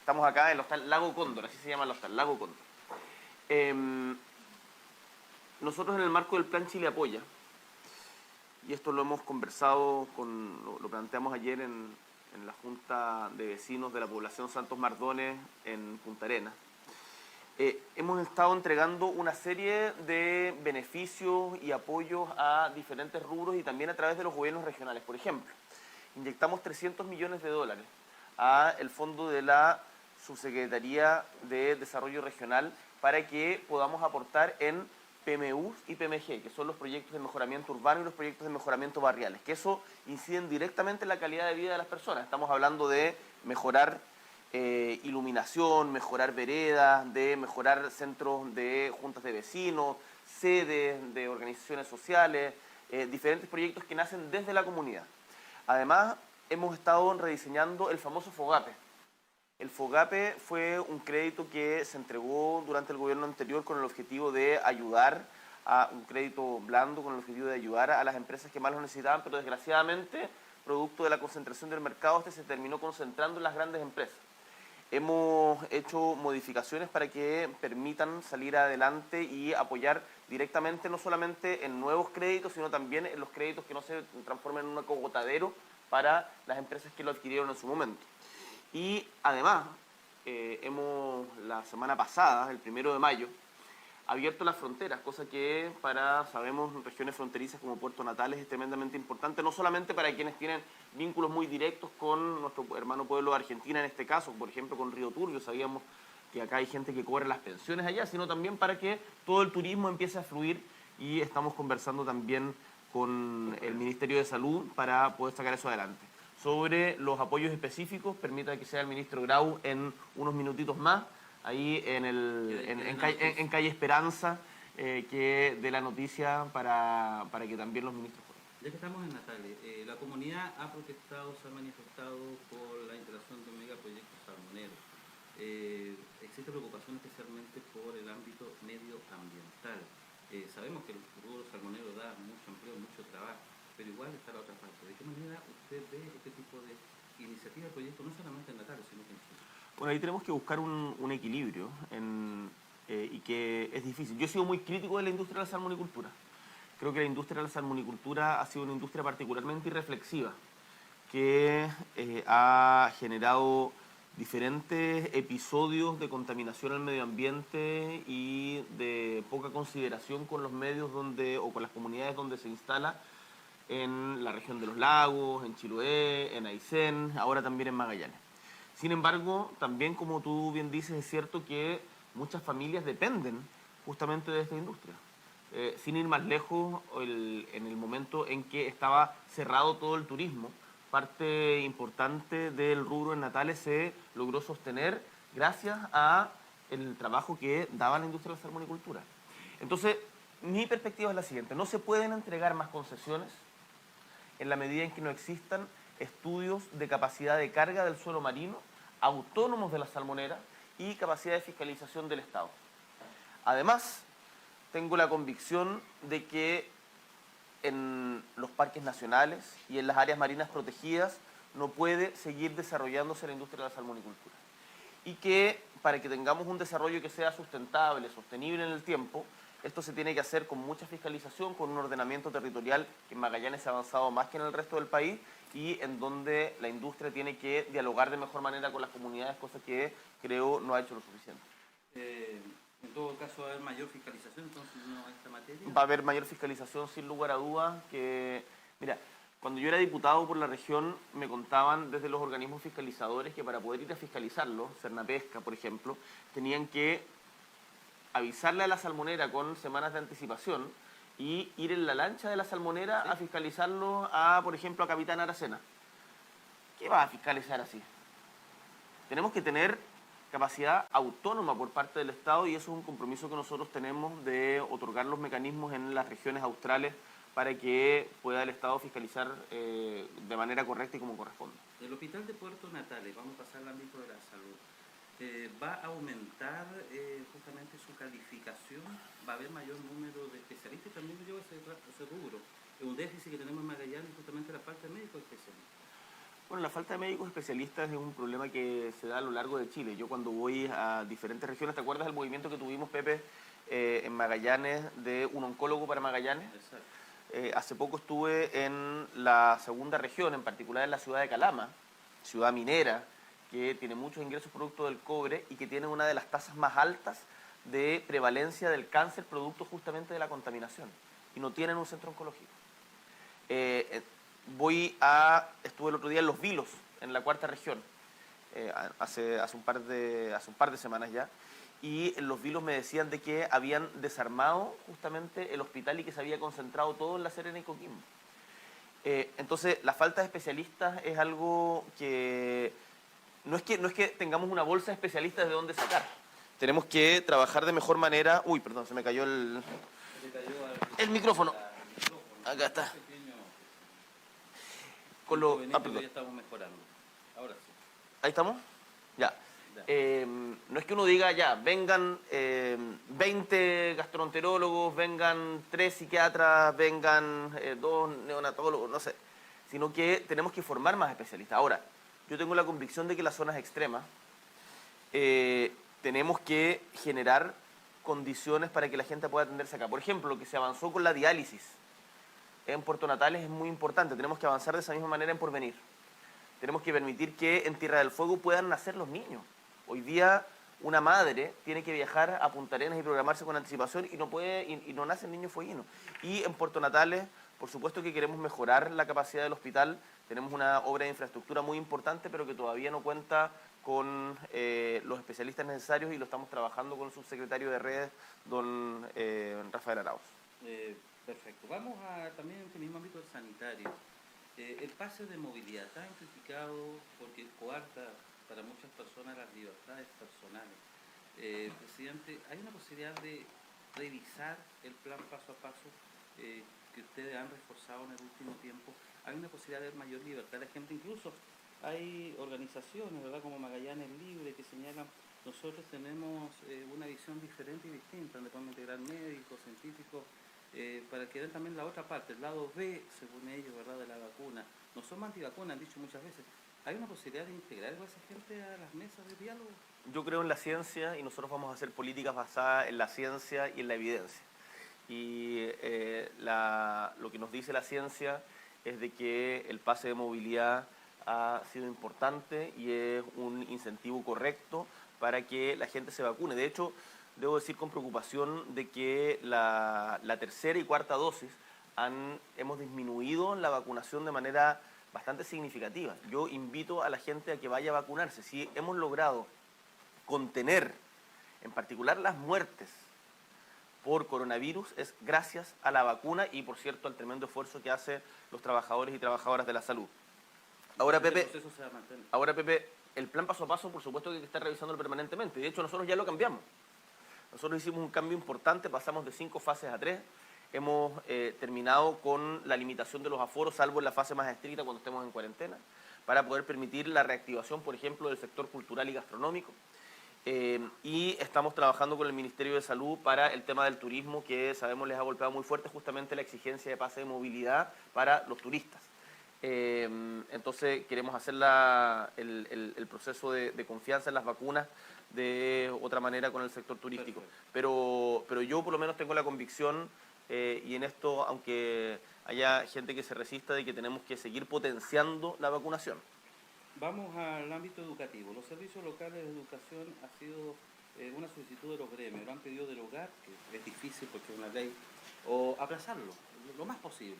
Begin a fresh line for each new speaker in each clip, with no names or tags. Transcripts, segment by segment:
Estamos acá en el Hostal Lago Cóndor, así se llama el hostal, Lago Cóndor. Nosotros en el marco del Plan Chile Apoya, y esto lo hemos conversado, lo planteamos ayer en la Junta de Vecinos de la población Santos Mardones en Punta Arenas, hemos estado entregando una serie de beneficios y apoyos a diferentes rubros y también a través de los gobiernos regionales. Por ejemplo, inyectamos 300 millones de dólares a el fondo de la Subsecretaría de Desarrollo Regional para que podamos aportar en PMUs y PMG, que son los proyectos de mejoramiento urbano y los proyectos de mejoramiento barriales, que eso inciden directamente en la calidad de vida de las personas. Estamos hablando de mejorar iluminación, mejorar veredas, de mejorar centros de juntas de vecinos, sedes de organizaciones sociales, diferentes proyectos que nacen desde la comunidad. Además, hemos estado rediseñando el famoso FOGAPE. El FOGAPE fue un crédito que se entregó durante el gobierno anterior con el objetivo de ayudar a un crédito blando, con el objetivo de ayudar a las empresas que más lo necesitaban, pero desgraciadamente, producto de la concentración del mercado, se terminó concentrando en las grandes empresas. Hemos hecho modificaciones para que permitan salir adelante y apoyar directamente no solamente en nuevos créditos, sino también en los créditos que no se transformen en un acogotadero para las empresas que lo adquirieron en su momento. Y además, la semana pasada, el 1 de mayo, abierto las fronteras, cosa que sabemos, regiones fronterizas como Puerto Natales es tremendamente importante, no solamente para quienes tienen vínculos muy directos con nuestro hermano pueblo de Argentina en este caso, por ejemplo con Río Turbio, sabíamos que acá hay gente que cobra las pensiones allá, sino también para que todo el turismo empiece a fluir, y estamos conversando también con el Ministerio de Salud para poder sacar eso adelante. Sobre los apoyos específicos, permita que sea el ministro Grau en unos minutitos más, ahí en calle Esperanza, que dé la noticia para que también los ministros puedan.
Ya que estamos en Natales, la comunidad ha protestado, se ha manifestado por la instalación de un megaproyecto salmonero. Existe preocupación especialmente por el ámbito medioambiental. Sabemos que el rubro salmonero da mucho empleo, mucho trabajo, pero igual está la otra parte. ¿De qué manera usted ve este tipo de iniciativa, proyecto, no solamente en Natales, sino que en Chile?
Bueno, ahí tenemos que buscar un equilibrio y que es difícil. Yo he sido muy crítico de la industria de la salmonicultura. Creo que la industria de la salmonicultura ha sido una industria particularmente irreflexiva, que ha generado diferentes episodios de contaminación al medio ambiente y de poca consideración con los medios o con las comunidades donde se instala, en la región de los lagos, en Chiloé, en Aysén, ahora también en Magallanes. Sin embargo, también como tú bien dices, es cierto que muchas familias dependen justamente de esta industria. Sin ir más lejos, en el momento en que estaba cerrado todo el turismo, parte importante del rubro en Natales se logró sostener gracias a el trabajo que daba la industria de la salmonicultura. Entonces, mi perspectiva es la siguiente: no se pueden entregar más concesiones en la medida en que no existan estudios de capacidad de carga del suelo marino, autónomos de la salmonera y capacidad de fiscalización del Estado. Además, tengo la convicción de que en los parques nacionales y en las áreas marinas protegidas no puede seguir desarrollándose la industria de la salmonicultura. Y que para que tengamos un desarrollo que sea sustentable, sostenible en el tiempo, esto se tiene que hacer con mucha fiscalización, con un ordenamiento territorial que en Magallanes se ha avanzado más que en el resto del país, y en donde la industria tiene que dialogar de mejor manera con las comunidades, cosa que creo no ha hecho lo suficiente.
En todo caso, va a haber mayor fiscalización, entonces, ¿no, a esta materia?
Va a haber mayor fiscalización, sin lugar a dudas. Mira, cuando yo era diputado por la región, me contaban desde los organismos fiscalizadores que para poder ir a fiscalizarlo, Cernapesca, por ejemplo, tenían que avisarle a la salmonera con semanas de anticipación y ir en la lancha de la salmonera a fiscalizarlo por ejemplo, a Capitán Aracena. ¿Qué va a fiscalizar así? Tenemos que tener capacidad autónoma por parte del Estado, y eso es un compromiso que nosotros tenemos de otorgar los mecanismos en las regiones australes para que pueda el Estado fiscalizar de manera correcta y como corresponde.
El Hospital de Puerto Natales, vamos a pasar al ámbito de la salud, ¿va a aumentar justamente su calificación? ¿Va a haber mayor número de especialistas? También lo lleva ese rubro. Es un déficit que tenemos en Magallanes, justamente la parte médico especialista.
Bueno, la falta de médicos especialistas es un problema que se da a lo largo de Chile. Yo cuando voy a diferentes regiones, ¿te acuerdas del movimiento que tuvimos, Pepe, en Magallanes, de un oncólogo para Magallanes?
Exacto.
Hace poco estuve en la segunda región, en particular en la ciudad de Calama, ciudad minera, que tiene muchos ingresos producto del cobre y que tiene una de las tasas más altas de prevalencia del cáncer producto justamente de la contaminación. Y no tienen un centro oncológico. Eh, Estuve el otro día en Los Vilos, en la cuarta región, hace un par de semanas ya, y en Los Vilos me decían de que habían desarmado justamente el hospital y que se había concentrado todo en La Serena y Coquimbo. Entonces, la falta de especialistas es algo que no es que tengamos una bolsa de especialistas de dónde sacar. Tenemos que trabajar de mejor manera. Uy, perdón, se me cayó el micrófono. Acá está.
Perdón. Ya estamos mejorando. Ahora sí.
¿Ahí estamos? Ya. No es que uno diga, ya, vengan 20 gastroenterólogos, vengan 3 psiquiatras, vengan 2 neonatólogos, no sé, sino que tenemos que formar más especialistas. Ahora, yo tengo la convicción de que las zonas extremas tenemos que generar condiciones para que la gente pueda atenderse acá. Por ejemplo, lo que se avanzó con la diálisis en Puerto Natales es muy importante. Tenemos que avanzar de esa misma manera en Porvenir. Tenemos que permitir que en Tierra del Fuego puedan nacer los niños. Hoy día una madre tiene que viajar a Punta Arenas y programarse con anticipación y no puede y no nacen niños fueguinos. Y en Puerto Natales, por supuesto que queremos mejorar la capacidad del hospital. Tenemos una obra de infraestructura muy importante, pero que todavía no cuenta con los especialistas necesarios y lo estamos trabajando con el subsecretario de redes, don Rafael Arauz.
Perfecto. Vamos a también en este mismo ámbito sanitario. El pase de movilidad está criticado porque coarta para muchas personas las libertades personales. Presidente, ¿hay una posibilidad de revisar el plan paso a paso que ustedes han reforzado en el último tiempo? ¿Hay una posibilidad de mayor libertad de la gente? Incluso hay organizaciones, ¿verdad?, como Magallanes Libre, que señalan, nosotros tenemos una visión diferente y distinta, donde podemos integrar médicos, científicos, para que den también la otra parte, el lado B, según ellos, ¿verdad?, de la vacuna. No somos antivacunas, han dicho muchas veces. ¿Hay una posibilidad de integrar a esa gente a las mesas de diálogo?
Yo creo en la ciencia y nosotros vamos a hacer políticas basadas en la ciencia y en la evidencia. Y lo que nos dice la ciencia es de que el pase de movilidad ha sido importante y es un incentivo correcto para que la gente se vacune. De hecho, debo decir con preocupación de que la tercera y cuarta dosis hemos disminuido la vacunación de manera bastante significativa. Yo invito a la gente a que vaya a vacunarse. Si hemos logrado contener, en particular las muertes por coronavirus, es gracias a la vacuna y, por cierto, al tremendo esfuerzo que hacen los trabajadores y trabajadoras de la salud. Ahora, Pepe, el plan paso a paso, por supuesto que hay que estar revisándolo permanentemente. De hecho, nosotros ya lo cambiamos. Nosotros hicimos un cambio importante, pasamos de 5 fases a 3. Hemos terminado con la limitación de los aforos, salvo en la fase más estricta cuando estemos en cuarentena, para poder permitir la reactivación, por ejemplo, del sector cultural y gastronómico. Y estamos trabajando con el Ministerio de Salud para el tema del turismo, que sabemos les ha golpeado muy fuerte justamente la exigencia de pase de movilidad para los turistas. Entonces queremos hacer el proceso de confianza en las vacunas de otra manera con el sector turístico. Pero yo por lo menos tengo la convicción, y en esto, aunque haya gente que se resista, de que tenemos que seguir potenciando la vacunación.
Vamos al ámbito educativo. Los servicios locales de educación ha sido una solicitud de los gremios. Lo han pedido derogar, que es difícil porque es una ley, o aplazarlo lo más posible.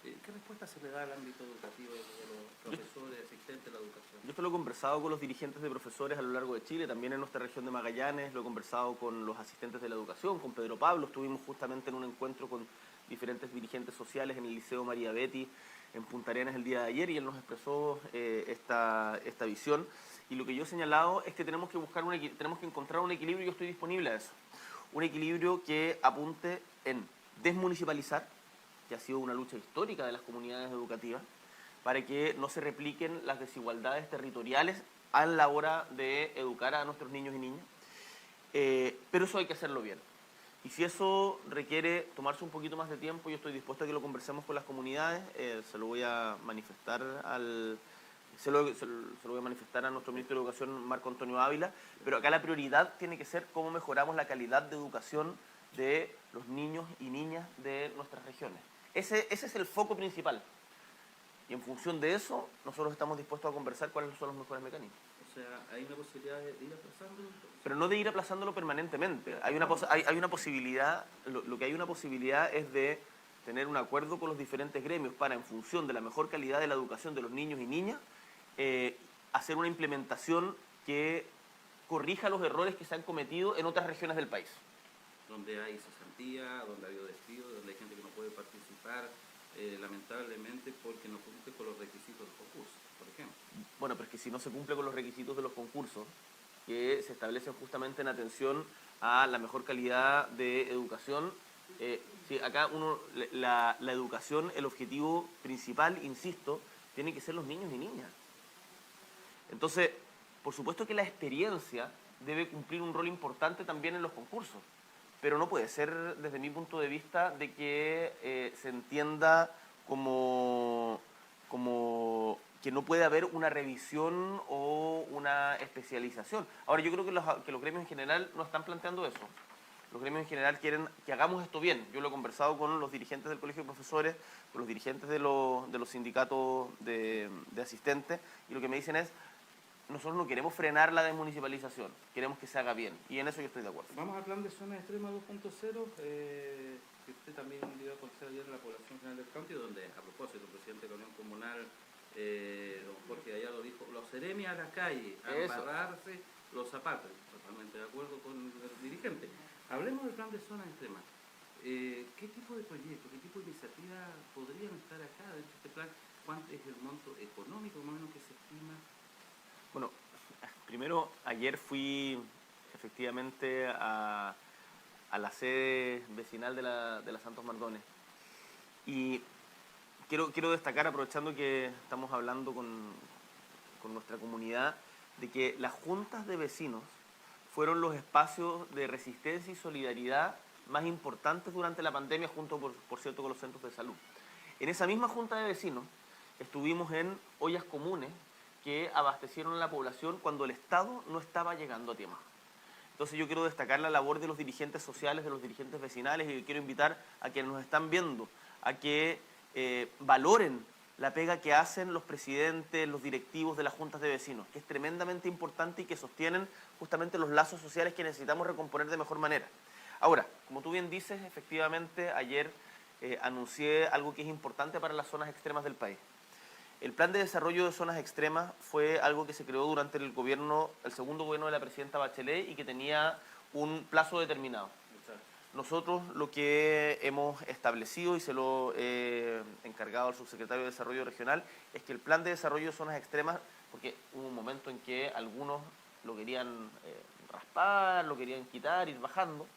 ¿Qué respuesta se le da al ámbito educativo de los profesores, asistentes de la educación?
Yo esto lo he conversado con los dirigentes de profesores a lo largo de Chile, también en nuestra región de Magallanes, lo he conversado con los asistentes de la educación, con Pedro Pablo, estuvimos justamente en un encuentro con diferentes dirigentes sociales en el Liceo María Betty, en Punta Arenas el día de ayer, y él nos expresó esta visión. Y lo que yo he señalado es que tenemos que encontrar un equilibrio, y yo estoy disponible a eso. Un equilibrio que apunte en desmunicipalizar, que ha sido una lucha histórica de las comunidades educativas, para que no se repliquen las desigualdades territoriales a la hora de educar a nuestros niños y niñas. Pero eso hay que hacerlo bien. Y si eso requiere tomarse un poquito más de tiempo, yo estoy dispuesto a que lo conversemos con las comunidades, se lo voy a manifestar al se lo voy a manifestar a nuestro ministro de Educación, Marco Antonio Ávila, pero acá la prioridad tiene que ser cómo mejoramos la calidad de educación de los niños y niñas de nuestras regiones. Ese es el foco principal. Y en función de eso, nosotros estamos dispuestos a conversar cuáles son los mejores mecanismos.
O sea, hay una posibilidad de ir aplazándolo entonces.
Pero no de ir aplazándolo permanentemente. Hay una posibilidad, lo que hay una posibilidad es de tener un acuerdo con los diferentes gremios para, en función de la mejor calidad de la educación de los niños y niñas, hacer una implementación que corrija los errores que se han cometido en otras regiones del país.
Donde hay cesantía, donde ha habido despido, donde hay gente que no puede participar, lamentablemente porque no cumple con los requisitos del concurso, por ejemplo.
Bueno, pero es que si no se cumple con los requisitos de los concursos, que se establecen justamente en atención a la mejor calidad de educación, sí, acá la educación, el objetivo principal, insisto, tiene que ser los niños y niñas. Entonces, por supuesto que la experiencia debe cumplir un rol importante también en los concursos, pero no puede ser, desde mi punto de vista, de que se entienda como que no puede haber una revisión o una especialización. Ahora, yo creo que los gremios en general no están planteando eso. Los gremios en general quieren que hagamos esto bien. Yo lo he conversado con los dirigentes del Colegio de Profesores, con los dirigentes de los sindicatos de asistentes, y lo que me dicen es: nosotros no queremos frenar la desmunicipalización, queremos que se haga bien, y en eso yo estoy de acuerdo.
Vamos al plan de zona extrema 2.0, que usted también dio a conocer ayer a la población general del county, donde, a propósito, el presidente de la Unión Comunal, don Jorge Gallardo, dijo: los seremios a la calle, a embarrarse los zapatos. Totalmente de acuerdo con el dirigente. Hablemos del plan de zona extrema. ¿Qué tipo de proyectos, qué tipo de iniciativas podrían estar acá dentro de este plan? ¿Cuánto es el monto económico más o menos que se estima?
Bueno, primero, ayer fui efectivamente a la sede vecinal de la Santos Mardones, y quiero destacar, aprovechando que estamos hablando con nuestra comunidad, de que las juntas de vecinos fueron los espacios de resistencia y solidaridad más importantes durante la pandemia, junto, por cierto, con los centros de salud. En esa misma junta de vecinos estuvimos en ollas comunes que abastecieron a la población cuando el Estado no estaba llegando a tiempo. Entonces yo quiero destacar la labor de los dirigentes sociales, de los dirigentes vecinales, y quiero invitar a quienes nos están viendo a que valoren la pega que hacen los presidentes, los directivos de las juntas de vecinos, que es tremendamente importante y que sostienen justamente los lazos sociales que necesitamos recomponer de mejor manera. Ahora, como tú bien dices, efectivamente ayer anuncié algo que es importante para las zonas extremas del país. El plan de desarrollo de zonas extremas fue algo que se creó durante el segundo gobierno de la presidenta Bachelet, y que tenía un plazo determinado. Nosotros lo que hemos establecido, y se lo he encargado al subsecretario de Desarrollo Regional, es que el plan de desarrollo de zonas extremas, porque hubo un momento en que algunos lo querían raspar, lo querían quitar, ir bajando,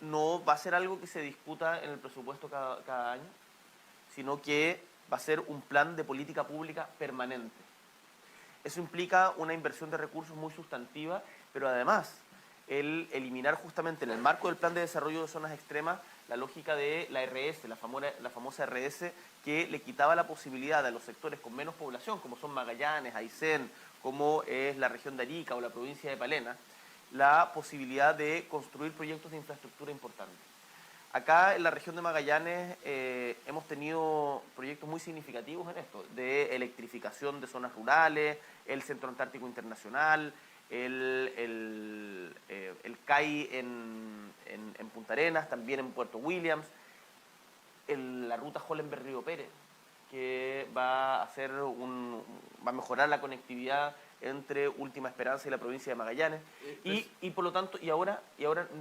no va a ser algo que se discuta en el presupuesto cada año, sino que va a ser un plan de política pública permanente. Eso implica una inversión de recursos muy sustantiva, pero además el eliminar justamente en el marco del plan de desarrollo de zonas extremas la lógica de la RS, la famosa RS, que le quitaba la posibilidad a los sectores con menos población, como son Magallanes, Aysén, como es la región de Arica o la provincia de Palena, la posibilidad de construir proyectos de infraestructura importantes. Acá en la región de Magallanes hemos tenido proyectos muy significativos en esto, de electrificación de zonas rurales, el Centro Antártico Internacional, el CAI en Punta Arenas, también en Puerto Williams, la ruta Hollenberg-Río Pérez, que va a mejorar la conectividad entre Última Esperanza y la provincia de Magallanes, y por lo tanto, y ahora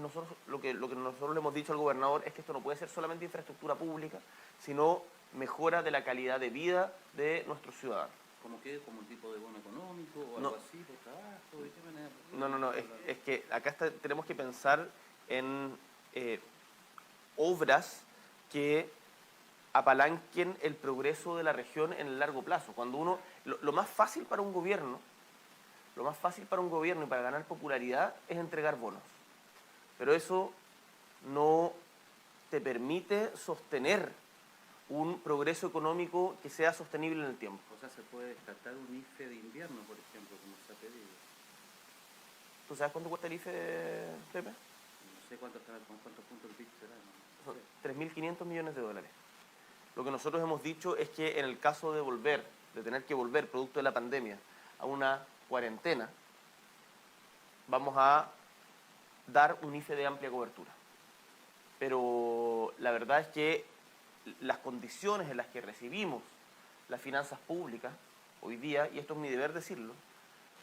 nosotros lo que nosotros le hemos dicho al gobernador es que esto no puede ser solamente infraestructura pública, sino mejora de la calidad de vida de nuestros ciudadanos.
¿Como qué? ¿Como un tipo de bono económico o algo así por trabajo? ¿De qué manera?
No, es que acá tenemos que pensar en obras que apalanquen el progreso de la región en el largo plazo. Cuando lo más fácil para un gobierno y para ganar popularidad es entregar bonos. Pero eso no te permite sostener un progreso económico que sea sostenible en el tiempo.
O sea, se puede descartar un IFE de invierno, por ejemplo, como se ha pedido.
¿Tú sabes cuánto cuesta el IFE, Pepe?
No sé cuántos puntos el PIB será. No
Son
sé.
3.500 millones de dólares. Lo que nosotros hemos dicho es que en el caso de tener que volver, producto de la pandemia, a una cuarentena, vamos a dar un IFE de amplia cobertura. Pero la verdad es que las condiciones en las que recibimos las finanzas públicas hoy día, y esto es mi deber decirlo,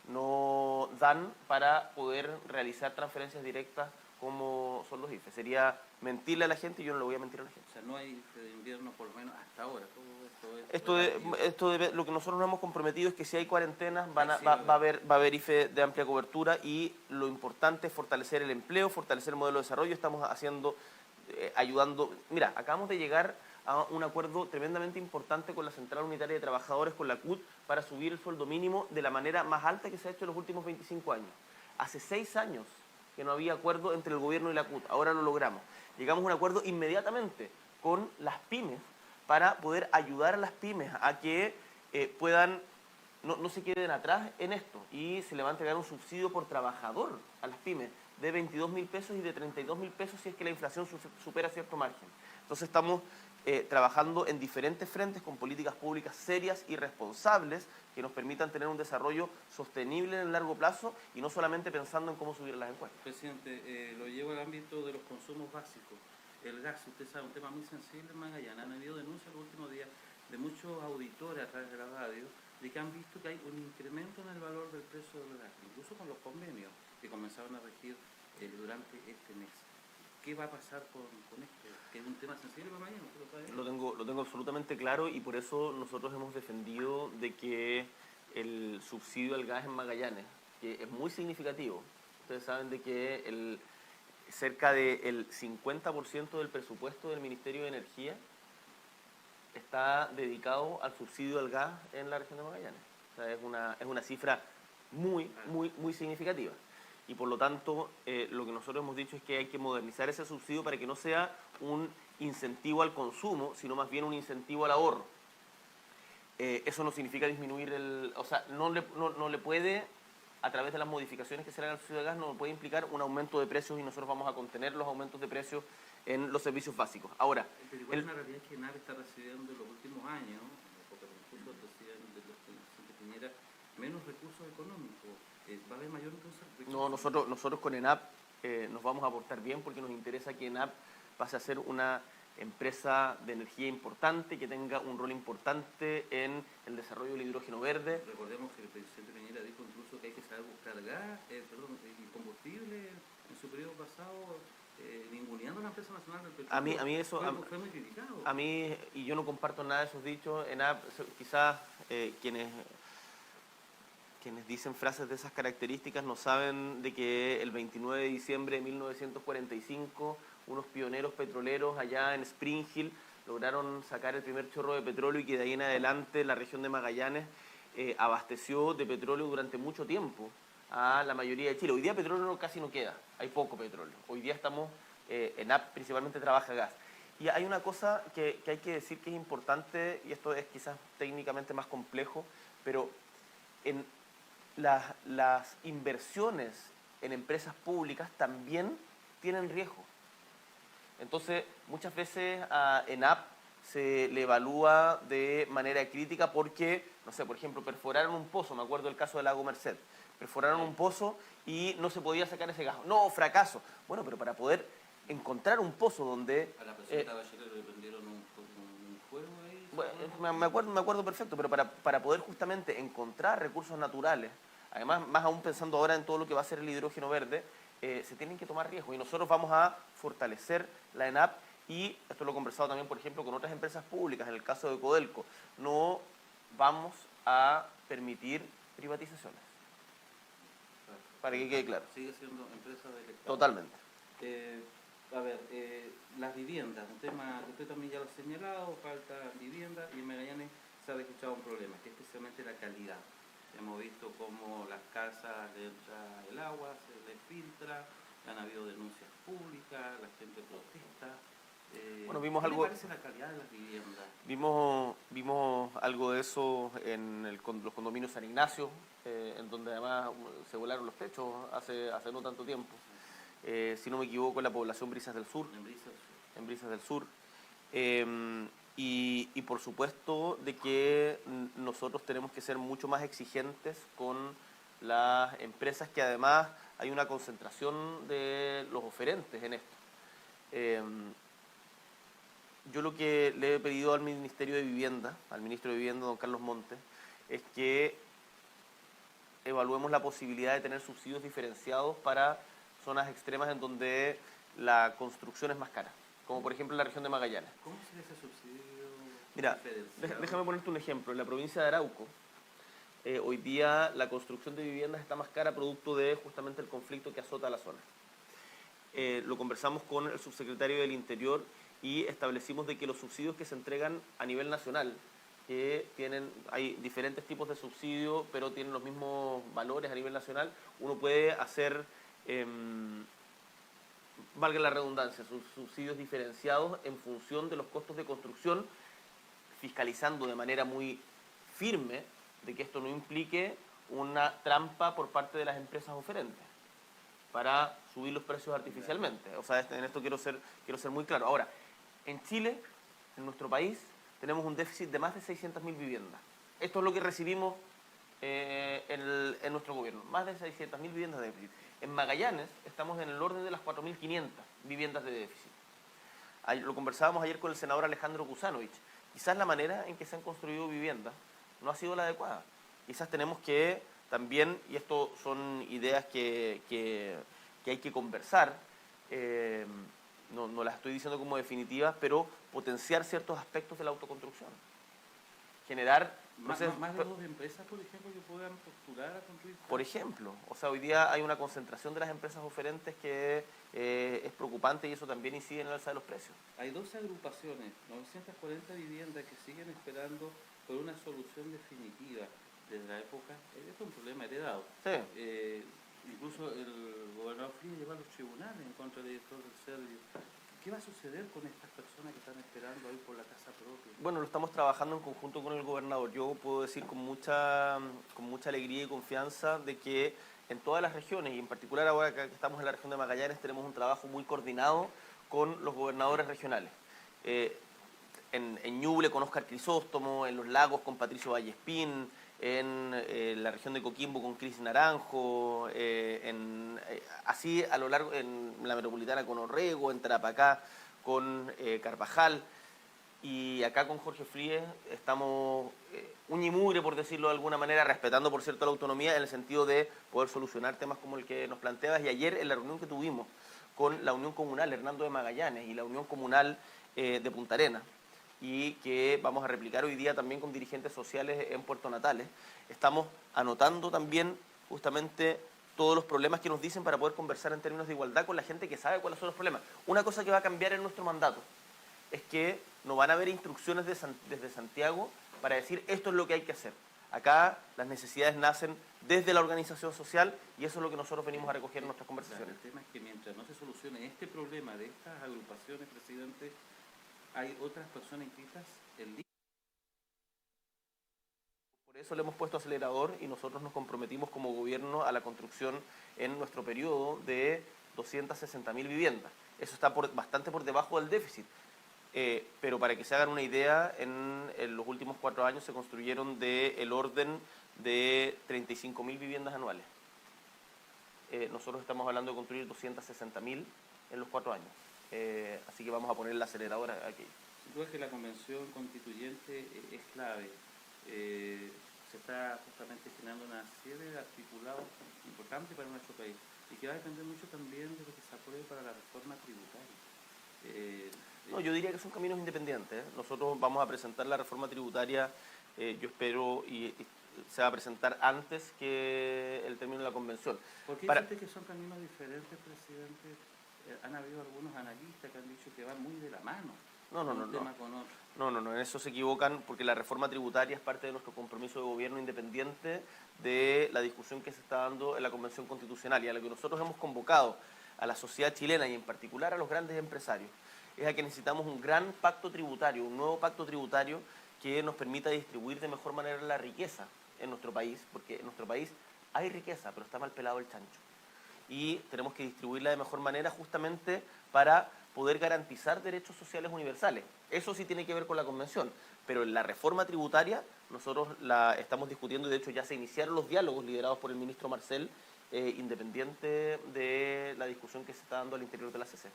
no dan para poder realizar transferencias directas como son los IFE. Sería mentirle a la gente y yo no le voy a mentir a la gente.
O sea, no hay IFE de invierno por lo menos hasta ahora. Todo esto es
Lo que nosotros nos hemos comprometido es que si hay cuarentenas va a haber IFE de amplia cobertura, y lo importante es fortalecer el empleo, fortalecer el modelo de desarrollo. Estamos ayudando. Mira, acabamos de llegar a un acuerdo tremendamente importante con la Central Unitaria de Trabajadores, con la CUT, para subir el sueldo mínimo de la manera más alta que se ha hecho en los últimos 25 años. Hace 6 años que no había acuerdo entre el gobierno y la CUT, ahora lo logramos. Llegamos a un acuerdo inmediatamente con las pymes para poder ayudar a las pymes a que puedan, no se queden atrás en esto, y se le va a entregar un subsidio por trabajador a las pymes de 22.000 pesos y de 32.000 pesos si es que la inflación supera cierto margen. Entonces estamos trabajando en diferentes frentes con políticas públicas serias y responsables que nos permitan tener un desarrollo sostenible en el largo plazo, y no solamente pensando en cómo subir las encuestas.
Presidente, lo llevo al ámbito de los consumos básicos. El gas, usted sabe, un tema muy sensible en Magallanes. Han habido denuncias los últimos días de muchos auditores a través de la radio de que han visto que hay un incremento en el valor del precio del gas, incluso con los convenios que comenzaron a regir durante este mes. ¿Qué va a pasar con esto? Que es un tema sensible para Magallanes, ¿usted lo sabe?
Lo tengo absolutamente claro, y por eso nosotros hemos defendido de que el subsidio al gas en Magallanes, que es muy significativo, ustedes saben de que cerca del 50% del presupuesto del Ministerio de Energía está dedicado al subsidio al gas en la región de Magallanes. O sea, es una cifra muy significativa. Y por lo tanto, lo que nosotros hemos dicho es que hay que modernizar ese subsidio para que no sea un incentivo al consumo, sino más bien un incentivo al ahorro. Eso no significa disminuir o sea, no le puede, a través de las modificaciones que se le hagan al subsidio de gas, no puede implicar un aumento de precios, y nosotros vamos a contener los aumentos de precios en los servicios básicos. Ahora,
pero igual una realidad que NAP está recibiendo en los últimos años, porque los recursos del presidente Piñera, menos recursos económicos. ¿Va a haber mayor entonces recursos?
No, nosotros con ENAP nos vamos a portar bien, porque nos interesa que ENAP pase a ser una empresa de energía importante, que tenga un rol importante en el desarrollo del hidrógeno verde.
Recordemos que el presidente Piñera dijo incluso que hay que saber buscar gas, y combustible en su periodo pasado, ninguneando a la empresa nacional del petróleo.
A mí eso
fue muy criticado.
A mí, y yo no comparto nada de esos dichos. ENAP, quizás quienes dicen frases de esas características no saben de que el 29 de diciembre de 1945 unos pioneros petroleros allá en Spring Hill lograron sacar el primer chorro de petróleo, y que de ahí en adelante la región de Magallanes abasteció de petróleo durante mucho tiempo a la mayoría de Chile. Hoy día petróleo casi no queda, hay poco petróleo. Hoy día ENAP principalmente trabaja gas. Y hay una cosa que hay que decir que es importante, y esto es quizás técnicamente más complejo, pero en las inversiones en empresas públicas también tienen riesgo. Entonces, muchas veces a ENAP se le evalúa de manera crítica porque, no sé, por ejemplo, perforaron un pozo, me acuerdo del caso del lago Merced, perforaron un pozo y no se podía sacar ese gas. No, fracaso. Bueno, pero para poder encontrar un pozo donde...
A la presidenta Bachelet le prendieron un fuego ahí.
Bueno, me acuerdo perfecto, pero para poder justamente encontrar recursos naturales, además, más aún pensando ahora en todo lo que va a ser el hidrógeno verde, se tienen que tomar riesgos, y nosotros vamos a fortalecer la ENAP, y esto lo he conversado también, por ejemplo, con otras empresas públicas. En el caso de Codelco, no vamos a permitir privatizaciones, para que quede claro.
Sigue siendo empresa del Estado.
Totalmente.
Las viviendas, un tema que usted también ya lo ha señalado, falta vivienda, y en Magallanes se ha escuchado un problema, que es especialmente la calidad. Hemos visto cómo las casas le entra el agua, se les filtra, han habido denuncias públicas, la gente protesta.
Bueno, vimos
¿Qué
algo,
le parece la calidad de las viviendas?
vimos algo de eso en los condominios San Ignacio, en donde además se volaron los techos hace no tanto tiempo. Si no me equivoco, en la población Brisas del Sur.
En Brisa del Sur.
En Brisas del Sur. Y por supuesto de que nosotros tenemos que ser mucho más exigentes con las empresas, que además hay una concentración de los oferentes en esto. Yo lo que le he pedido al Ministerio de Vivienda, al Ministro de Vivienda, don Carlos Montes, es que evaluemos la posibilidad de tener subsidios diferenciados para zonas extremas en donde la construcción es más cara, como por ejemplo en la región de Magallanes.
¿Cómo sería ese subsidio
Mira,
diferenciado?
déjame ponerte un ejemplo. En la provincia de Arauco, hoy día la construcción de viviendas está más cara producto de justamente el conflicto que azota la zona. Lo conversamos con el subsecretario del Interior y establecimos de que los subsidios que se entregan a nivel nacional, hay diferentes tipos de subsidios, pero tienen los mismos valores a nivel nacional, uno puede hacer, valga la redundancia, sus subsidios diferenciados en función de los costos de construcción, fiscalizando de manera muy firme de que esto no implique una trampa por parte de las empresas oferentes para subir los precios artificialmente. O sea, en esto quiero ser muy claro. Ahora, en Chile, en nuestro país, tenemos un déficit de más de 600.000 viviendas. Esto es lo que recibimos en nuestro gobierno, más de 600.000 viviendas de déficit. En Magallanes estamos en el orden de las 4.500 viviendas de déficit. Lo conversábamos ayer con el senador Alejandro Kusanovich. Quizás la manera en que se han construido viviendas no ha sido la adecuada. Quizás tenemos que también, y esto son ideas que hay que conversar, no las estoy diciendo como definitivas, pero potenciar ciertos aspectos de la autoconstrucción. Generar...
Más de dos empresas, por ejemplo, que puedan postular a construir.
Por ejemplo, o sea, hoy día hay una concentración de las empresas oferentes que es preocupante, y eso también incide en el alza de los precios.
Hay 12 agrupaciones, 940 viviendas que siguen esperando por una solución definitiva desde la época. Esto es un problema heredado.
Sí.
Incluso el gobernador Free lleva a los tribunales en contra del director del Servio. ¿Qué va a suceder con estas personas que están esperando ahí por la casa propia?
Bueno, lo estamos trabajando en conjunto con el gobernador. Yo puedo decir con mucha alegría y confianza de que en todas las regiones, y en particular ahora que estamos en la región de Magallanes, tenemos un trabajo muy coordinado con los gobernadores regionales. En Ñuble con Óscar Crisóstomo, en Los Lagos con Patricio Vallespín, en la región de Coquimbo con Cris Naranjo, así a lo largo, en la metropolitana con Orrego, en Tarapacá con Carvajal, y acá con Jorge Fríes estamos uña y mugre, por decirlo de alguna manera, respetando por cierto la autonomía en el sentido de poder solucionar temas como el que nos planteabas. Y ayer en la reunión que tuvimos con la Unión Comunal Hernando de Magallanes y la Unión Comunal de Punta Arenas, y que vamos a replicar hoy día también con dirigentes sociales en Puerto Natales, estamos anotando también justamente todos los problemas que nos dicen para poder conversar en términos de igualdad con la gente que sabe cuáles son los problemas. Una cosa que va a cambiar en nuestro mandato es que no van a haber instrucciones desde Santiago para decir esto es lo que hay que hacer. Acá las necesidades nacen desde la organización social, y eso es lo que nosotros venimos a recoger en nuestras conversaciones.
El tema es que mientras no se solucione este problema de estas agrupaciones, presidente, hay otras personas inscritas en línea.
Por eso le hemos puesto acelerador, y nosotros nos comprometimos como gobierno a la construcción en nuestro periodo de 260.000 viviendas. Eso está bastante por debajo del déficit. Pero para que se hagan una idea, en los últimos 4 años se construyeron del orden de 35.000 viviendas anuales. Nosotros estamos hablando de construir 260.000 en los 4 años. Así que vamos a poner la aceleradora aquí.
Sin duda que la convención constituyente es clave. Se está justamente generando una serie de articulados importantes para nuestro país, y que va a depender mucho también de lo que se apruebe para la reforma tributaria.
No, yo diría que son caminos independientes. Nosotros vamos a presentar la reforma tributaria, yo espero, y se va a presentar antes que el término de la convención.
¿Por qué dice que son caminos diferentes, presidente? Han habido algunos analistas que han dicho que van muy de la mano. No,
en eso se equivocan, porque la reforma tributaria es parte de nuestro compromiso de gobierno independiente de la discusión que se está dando en la Convención Constitucional, y a la que nosotros hemos convocado a la sociedad chilena y en particular a los grandes empresarios. es a que necesitamos un gran pacto tributario, un nuevo pacto tributario que nos permita distribuir de mejor manera la riqueza en nuestro país, porque en nuestro país hay riqueza, pero está mal pelado el chancho. Y tenemos que distribuirla de mejor manera justamente para poder garantizar derechos sociales universales. Eso sí tiene que ver con la convención, pero en la reforma tributaria nosotros la estamos discutiendo y de hecho ya se iniciaron los diálogos liderados por el ministro Marcel, independiente de la discusión que se está dando al interior de la CC.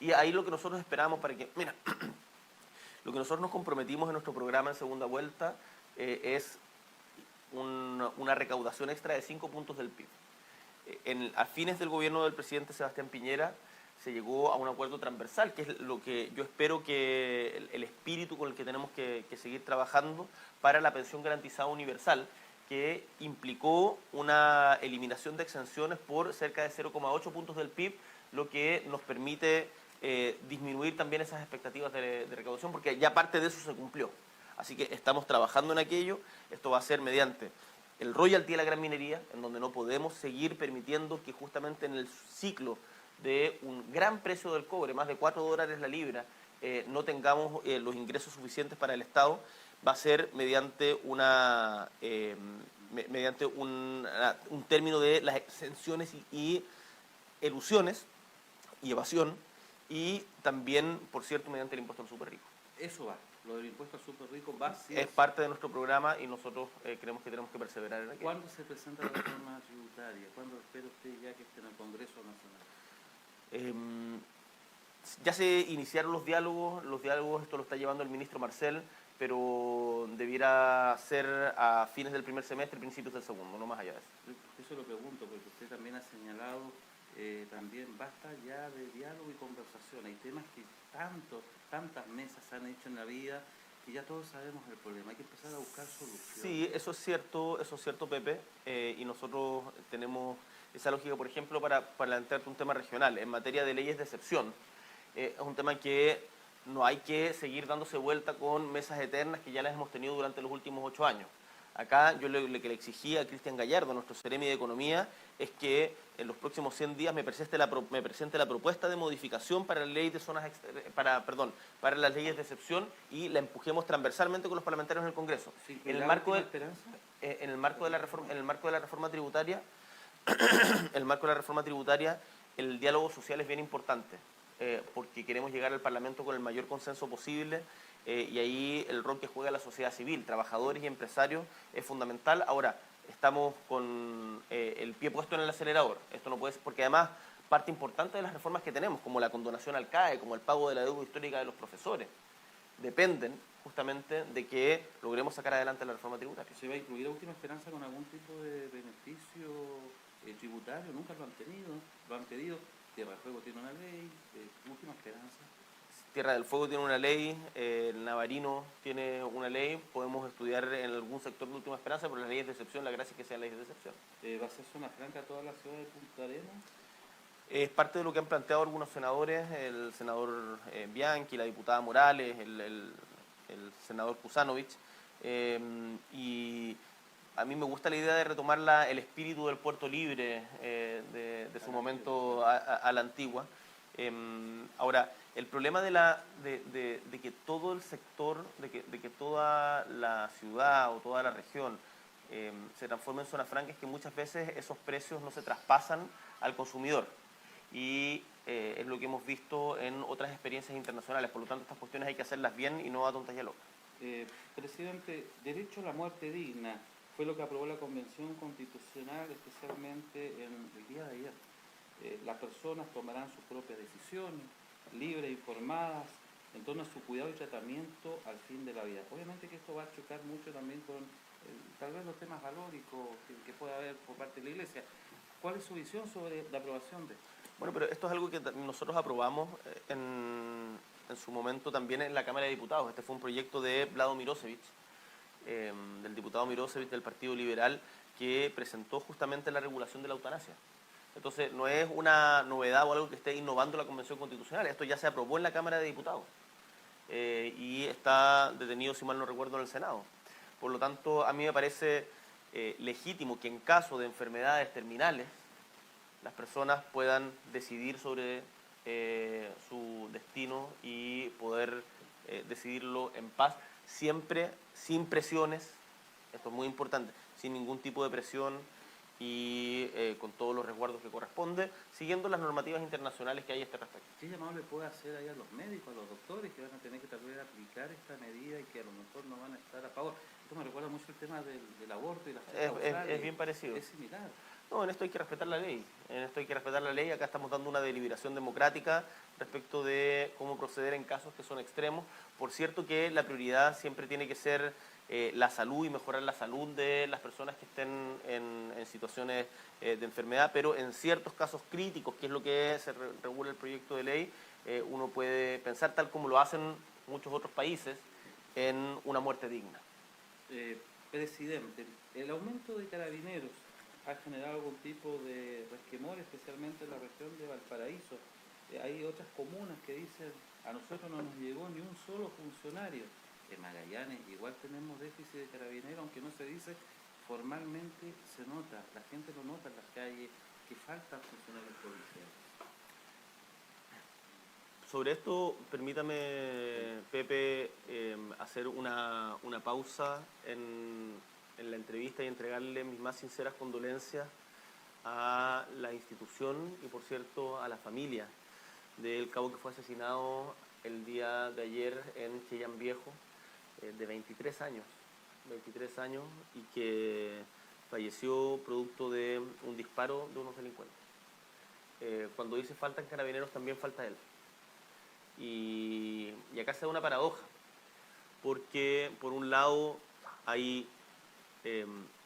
Y ahí lo que nosotros esperamos para que, mira, lo que nosotros nos comprometimos en nuestro programa en segunda vuelta es una recaudación extra de 5 puntos del PIB. A fines del gobierno del presidente Sebastián Piñera se llegó a un acuerdo transversal, que es lo que yo espero que el espíritu con el que tenemos que seguir trabajando para la pensión garantizada universal, que implicó una eliminación de exenciones por cerca de 0,8 puntos del PIB, lo que nos permite disminuir también esas expectativas de recaudación, porque ya parte de eso se cumplió. Así que estamos trabajando en aquello. Esto va a ser mediante el royalty de la gran minería, en donde no podemos seguir permitiendo que justamente en el ciclo de un gran precio del cobre, más de $4 la libra, no tengamos los ingresos suficientes para el Estado. Va a ser mediante un término de las exenciones y elusiones y evasión, y también, por cierto, mediante el impuesto al súper rico.
Eso va, lo del impuesto al súper rico va.
Es parte de nuestro programa y nosotros creemos que tenemos que perseverar en aquello.
¿Cuándo se presenta la reforma tributaria? ¿Cuándo espera usted ya que esté en el Congreso Nacional?
Ya se iniciaron los diálogos, esto lo está llevando el ministro Marcel, pero debiera ser a fines del primer semestre, principios del segundo, no más allá de eso.
Eso lo pregunto, porque usted también ha señalado, también basta ya de diálogo y conversación. Hay temas que tantas mesas se han hecho en la vida que ya todos sabemos el problema. Hay que empezar a buscar soluciones.
Sí, eso es cierto, Pepe, y nosotros tenemos esa lógica, por ejemplo, para plantearte un tema regional. En materia de leyes de excepción, es un tema que no hay que seguir dándose vuelta con mesas eternas que ya las hemos tenido durante los últimos 8 años. Acá yo lo que le exigía a Cristian Gallardo, nuestro Seremi de Economía, es que en los próximos 100 días me presente la propuesta de modificación para la ley de para las leyes de excepción y la empujemos transversalmente con los parlamentarios en el Congreso.
Sí,
en el marco de la reforma tributaria, el diálogo social es bien importante, porque queremos llegar al Parlamento con el mayor consenso posible. Y ahí el rol que juega la sociedad civil, trabajadores y empresarios, es fundamental. Ahora, estamos con el pie puesto en el acelerador. Esto no puede ser, porque además parte importante de las reformas que tenemos, como la condonación al CAE, como el pago de la deuda histórica de los profesores, dependen justamente de que logremos sacar adelante la reforma tributaria.
¿Se va a incluir a Última Esperanza con algún tipo de beneficio tributario? Nunca lo han tenido, lo han pedido. Tierra del Fuego tiene una ley, Última Esperanza.
Tierra del Fuego tiene una ley, el Navarino tiene una ley, podemos estudiar en algún sector de Última Esperanza, pero las leyes de excepción, la gracia es que sean leyes de excepción.
¿Va a ser zona franca toda la ciudad de Punta Arenas?
Es parte de lo que han planteado algunos senadores, el senador Bianchi, la diputada Morales, el senador Kusanovich, y a mí me gusta la idea de retomar el espíritu del puerto libre de su momento a la antigua. Ahora, el problema de que todo el sector, de que toda la ciudad o toda la región se transforme en zona franca es que muchas veces esos precios no se traspasan al consumidor. Y es lo que hemos visto en otras experiencias internacionales. Por lo tanto, estas cuestiones hay que hacerlas bien y no a tontas y a locas.
Presidente, derecho a la muerte digna fue lo que aprobó la Convención Constitucional, especialmente en el día de ayer. Las personas tomarán sus propias decisiones, libres e informadas, en torno a su cuidado y tratamiento al fin de la vida. Obviamente que esto va a chocar mucho también con tal vez los temas valóricos que pueda haber por parte de la Iglesia. ¿Cuál es su visión sobre la aprobación de esto?
Bueno, pero esto es algo que nosotros aprobamos en su momento también en la Cámara de Diputados. Este fue un proyecto de Vlado Mirosevic, del diputado Mirosevic del Partido Liberal, que presentó justamente la regulación de la eutanasia. Entonces, no es una novedad o algo que esté innovando la Convención Constitucional. Esto ya se aprobó en la Cámara de Diputados y está detenido, si mal no recuerdo, en el Senado. Por lo tanto, a mí me parece legítimo que en caso de enfermedades terminales las personas puedan decidir sobre su destino y poder decidirlo en paz, siempre sin presiones, esto es muy importante, sin ningún tipo de presión y con todos los resguardos que corresponde, siguiendo las normativas internacionales que hay a este respecto.
¿Qué llamado le puede hacer ahí a los médicos, a los doctores que van a tener que tal vez aplicar esta medida y que a lo mejor no van a estar a favor? Esto me recuerda mucho el tema del aborto y las causales.
Es bien parecido.
Es similar.
No, en esto hay que respetar la ley. En esto hay que respetar la ley. Acá estamos dando una deliberación democrática respecto de cómo proceder en casos que son extremos. Por cierto que la prioridad siempre tiene que ser la salud y mejorar la salud de las personas que estén en situaciones de enfermedad, pero en ciertos casos críticos, que es lo que se regula el proyecto de ley, uno puede pensar, tal como lo hacen muchos otros países, en una muerte digna.
Presidente, el aumento de carabineros ha generado algún tipo de resquemor, especialmente en la región de Valparaíso. Hay otras comunas que dicen, a nosotros no nos llegó ni un solo funcionario. En Magallanes igual tenemos déficit de carabineros, aunque no se dice, formalmente se nota, la gente lo nota en las calles, que faltan funcionarios policiales.
Sobre esto, permítame, Pepe, hacer una pausa en la entrevista y entregarle mis más sinceras condolencias a la institución y, por cierto, a la familia del cabo que fue asesinado el día de ayer en Chillán Viejo, de 23 años, y que falleció producto de un disparo de unos delincuentes. Cuando dice faltan carabineros, también falta él. Y acá se da una paradoja, porque por un lado hay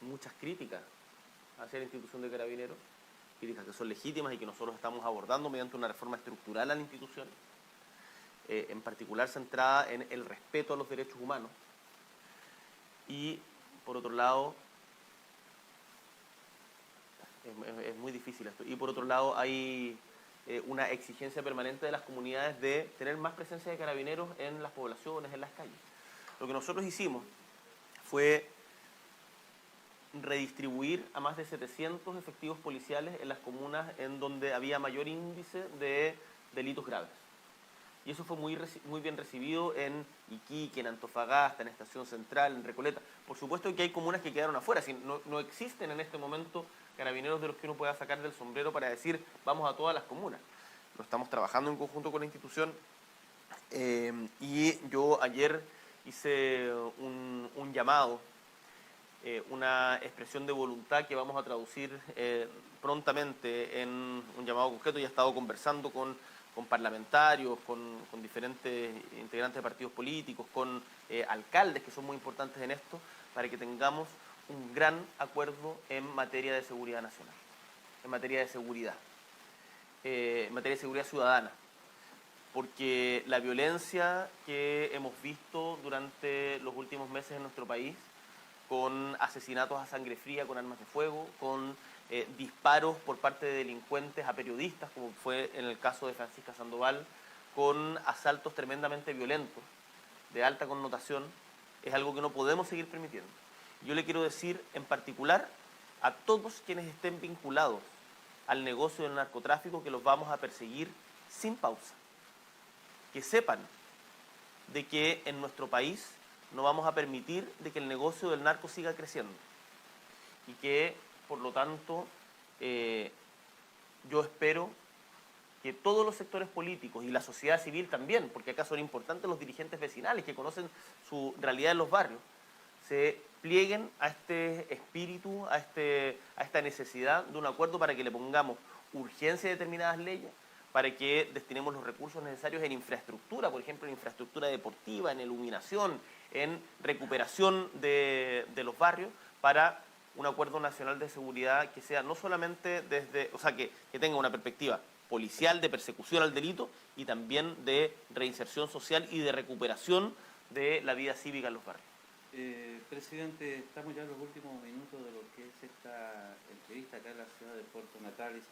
muchas críticas hacia la institución de carabineros, críticas que son legítimas y que nosotros estamos abordando mediante una reforma estructural a la institución, en particular centrada en el respeto a los derechos humanos. Y por otro lado, es muy difícil esto, y por otro lado hay una exigencia permanente de las comunidades de tener más presencia de carabineros en las poblaciones, en las calles. Lo que nosotros hicimos fue redistribuir a más de 700 efectivos policiales en las comunas en donde había mayor índice de delitos graves. Y eso fue muy bien recibido en Iquique, en Antofagasta, en Estación Central, en Recoleta. Por supuesto que hay comunas que quedaron afuera, no existen en este momento carabineros de los que uno pueda sacar del sombrero para decir vamos a todas las comunas. Lo estamos trabajando en conjunto con la institución y yo ayer hice un llamado, una expresión de voluntad que vamos a traducir prontamente en un llamado concreto. Ya he estado conversando con parlamentarios, con diferentes integrantes de partidos políticos, con alcaldes que son muy importantes en esto, para que tengamos un gran acuerdo en materia de seguridad nacional, en materia de seguridad ciudadana, porque la violencia que hemos visto durante los últimos meses en nuestro país, con asesinatos a sangre fría, con armas de fuego, con disparos por parte de delincuentes a periodistas, como fue en el caso de Francisca Sandoval, con asaltos tremendamente violentos, de alta connotación, es algo que no podemos seguir permitiendo. Yo le quiero decir en particular a todos quienes estén vinculados al negocio del narcotráfico que los vamos a perseguir sin pausa. Que sepan de que en nuestro país no vamos a permitir de que el negocio del narco siga creciendo y que, por lo tanto, yo espero que todos los sectores políticos y la sociedad civil también, porque acá son importantes los dirigentes vecinales que conocen su realidad en los barrios, se plieguen a este espíritu, a esta necesidad de un acuerdo para que le pongamos urgencia a determinadas leyes, para que destinemos los recursos necesarios en infraestructura, por ejemplo, en infraestructura deportiva, en iluminación, en recuperación de los barrios, para un acuerdo nacional de seguridad que sea no solamente que tenga una perspectiva policial de persecución al delito y también de reinserción social y de recuperación de la vida cívica en los barrios.
Presidente, estamos ya en los últimos minutos de lo que es esta entrevista acá en la ciudad de Puerto Natales.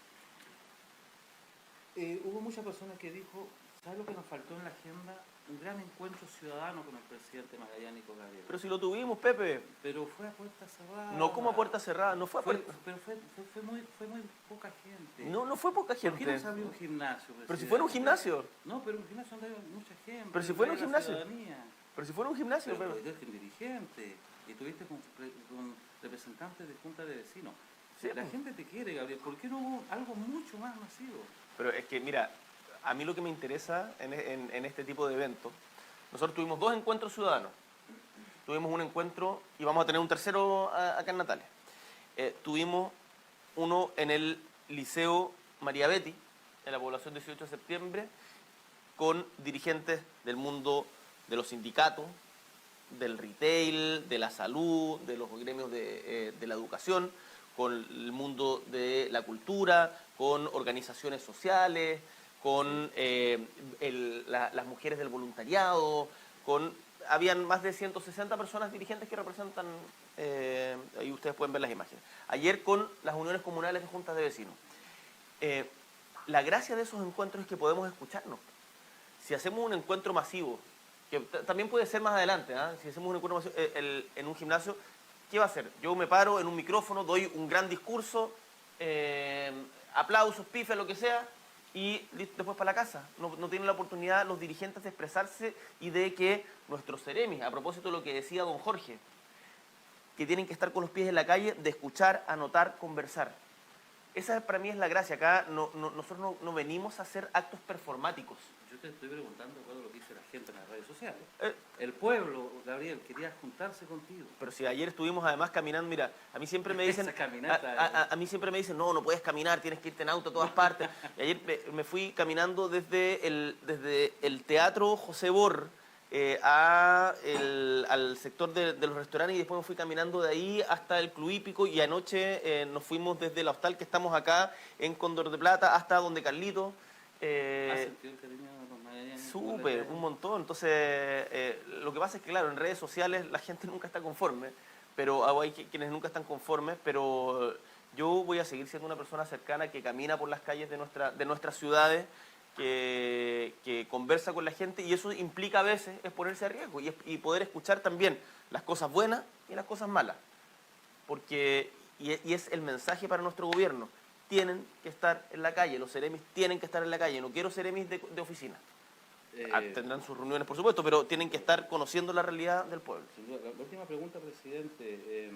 Hubo muchas personas que dijo, ¿Sabes lo que nos faltó en la agenda? Un gran encuentro ciudadano con el presidente Magallánico Gabriel.
Pero si lo tuvimos, Pepe.
Pero fue a puerta cerrada.
No como a puerta cerrada, no fue a puerta...
Pero fue muy poca gente.
No, no fue poca gente.
¿Por qué no se abrió un gimnasio, presidente?
Pero si fuera un gimnasio.
No, pero un gimnasio donde hay mucha gente.
Pero si fuera un gimnasio.
Ciudadanía.
Pero si fuera un gimnasio,
Pero
Pepe.
tuviste dirigente y tuviste con representantes de junta de vecinos.
Sí,
La
pues.
gente te quiere, Gabriel. ¿Por qué no hubo algo mucho más masivo?
Pero es que, mira, a mí lo que me interesa en este tipo de eventos, nosotros tuvimos 2 encuentros ciudadanos. Tuvimos un encuentro y vamos a tener un tercero acá en Natales. Tuvimos uno en el Liceo María Betty, en la población 18 de septiembre, con dirigentes del mundo de los sindicatos, del retail, de la salud, de los gremios de la educación, con el mundo de la cultura, con organizaciones sociales, con las mujeres del voluntariado, habían más de 160 personas dirigentes que representan, ahí ustedes pueden ver las imágenes. Ayer con las uniones comunales de juntas de vecinos. La gracia de esos encuentros es que podemos escucharnos. Si hacemos un encuentro masivo, que también puede ser más adelante, si hacemos un encuentro masivo en un gimnasio, ¿qué va a hacer? Yo me paro en un micrófono, doy un gran discurso, aplausos, pifes, lo que sea, y después para la casa. No tienen la oportunidad los dirigentes de expresarse y de que nuestros seremis, a propósito de lo que decía don Jorge, que tienen que estar con los pies en la calle, de escuchar, anotar, conversar. Esa para mí es la gracia. Acá nosotros no venimos a hacer actos performáticos.
Yo te estoy preguntando cuál es lo que dice la gente en las redes sociales. El pueblo, Gabriel, quería juntarse contigo.
Pero si ayer estuvimos además caminando, mira, a mí siempre me dicen...
Esa caminata,
a mí siempre me dicen, no puedes caminar, tienes que irte en auto a todas partes. Y ayer me fui caminando desde el Teatro José Borr al sector de los restaurantes y después me fui caminando de ahí hasta el Club Hípico y anoche nos fuimos desde la hostal que estamos acá en Cóndor de Plata hasta donde Carlito.
¿Has sentido el cariño de los magallanes?
Súper, un montón. Entonces, lo que pasa es que, claro, en redes sociales la gente nunca está conforme, pero hay quienes nunca están conformes, pero yo voy a seguir siendo una persona cercana que camina por las calles de nuestras ciudades, que conversa con la gente, y eso implica a veces exponerse a riesgo y poder escuchar también las cosas buenas y las cosas malas. Y es el mensaje para nuestro gobierno. Tienen que estar en la calle, los seremis tienen que estar en la calle, no quiero seremis de oficina. Tendrán sus reuniones, por supuesto, pero tienen que estar conociendo la realidad del pueblo.
La última pregunta, presidente.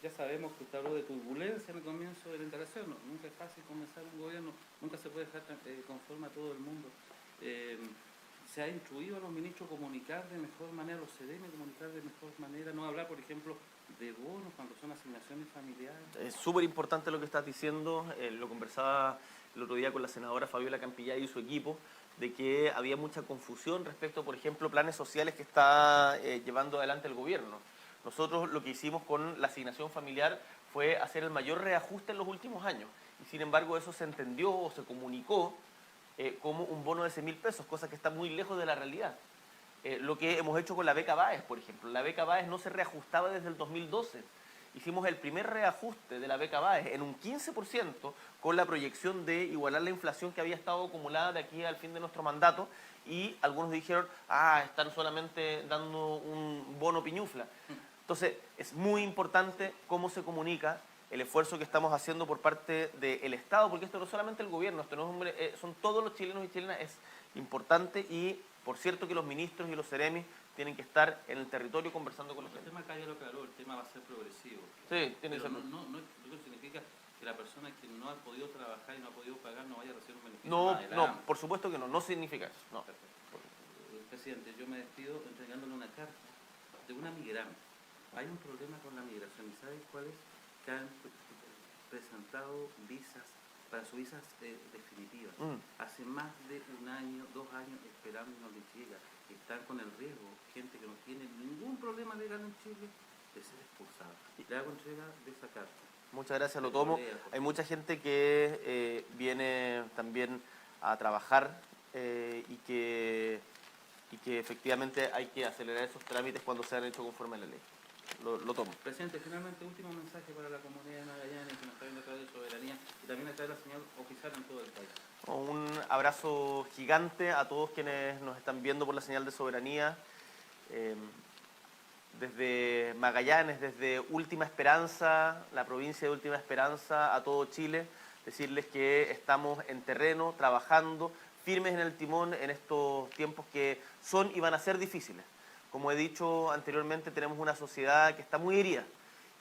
Ya sabemos que usted habló de turbulencia en el comienzo de la integración. Nunca es fácil comenzar un gobierno, nunca se puede dejar conforme a todo el mundo. ¿Se ha instruido a los ministros comunicar de mejor manera, los CDM comunicar de mejor manera, no hablar, por ejemplo, de bonos cuando son asignaciones familiares?
Es súper importante lo que estás diciendo, lo conversaba el otro día con la senadora Fabiola Campillay y su equipo, de que había mucha confusión respecto, por ejemplo, planes sociales que está llevando adelante el gobierno. Nosotros lo que hicimos con la asignación familiar fue hacer el mayor reajuste en los últimos años, y sin embargo eso se entendió o se comunicó como un bono de 100.000 pesos, cosa que está muy lejos de la realidad. Lo que hemos hecho con la beca Báez, por ejemplo. La beca Báez no se reajustaba desde el 2012. Hicimos el primer reajuste de la beca Báez en un 15% con la proyección de igualar la inflación que había estado acumulada de aquí al fin de nuestro mandato, y algunos dijeron, están solamente dando un bono piñufla. Entonces, es muy importante cómo se comunica el esfuerzo que estamos haciendo por parte del Estado, porque esto no es solamente el gobierno, esto no es son todos los chilenos y chilenas, es importante, y por cierto que los ministros y los seremis tienen que estar en el territorio conversando con los
gente. El tema acá ya lo aclaró, el tema va a ser progresivo.
Sí, tiene que ser.
No significa que la persona que no ha podido trabajar y no ha podido pagar no vaya a recibir un beneficio.
No, por supuesto que no significa eso. No.
Presidente, yo me despido entregándole una carta de una migrante. Hay un problema con la migración, ¿y sabes cuál es? Que han presentado visas para sus visas definitivas. Hace más de 1 año, 2 años esperando y no les llega. Están con el riesgo, gente que no tiene ningún problema legal en Chile, de ser expulsada. Le hago entrega de esa carta.
Muchas gracias, lo tomo. Hay mucha gente que viene también a trabajar y que efectivamente hay que acelerar esos trámites cuando se han hecho conforme a la ley. lo tomo.
Presidente, finalmente, último mensaje para la comunidad de Magallanes que nos está viendo a través de Soberanía y también a través de la señal oficial en todo el país.
Un abrazo gigante a todos quienes nos están viendo por la señal de Soberanía. Desde Magallanes, desde Última Esperanza, la provincia de Última Esperanza, a todo Chile, decirles que estamos en terreno, trabajando, firmes en el timón en estos tiempos que son y van a ser difíciles. Como he dicho anteriormente, tenemos una sociedad que está muy herida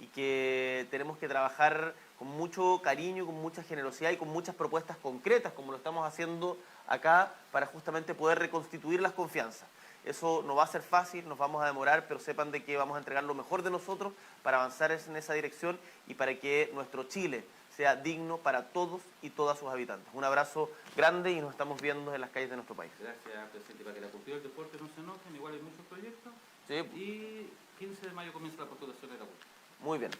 y que tenemos que trabajar con mucho cariño, con mucha generosidad y con muchas propuestas concretas, como lo estamos haciendo acá, para justamente poder reconstituir las confianzas. Eso no va a ser fácil, nos vamos a demorar, pero sepan de que vamos a entregar lo mejor de nosotros para avanzar en esa dirección y para que nuestro Chile sea digno para todos y todas sus habitantes. Un abrazo grande y nos estamos viendo en las calles de nuestro país.
Gracias, presidente. Para que la cultura del deporte no se enojen, igual hay muchos proyectos.
Sí.
Y 15 de mayo comienza la postulación de la cultura.
Muy bien.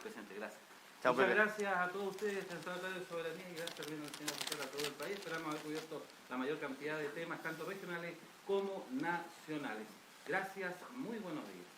Presidente, gracias.
Chao,
Muchas
Pepe.
gracias a todos ustedes, senadores de Soberanía, y gracias también al señor oficial a todo el país. Esperamos haber cubierto la mayor cantidad de temas, tanto regionales como nacionales. Gracias, muy buenos días.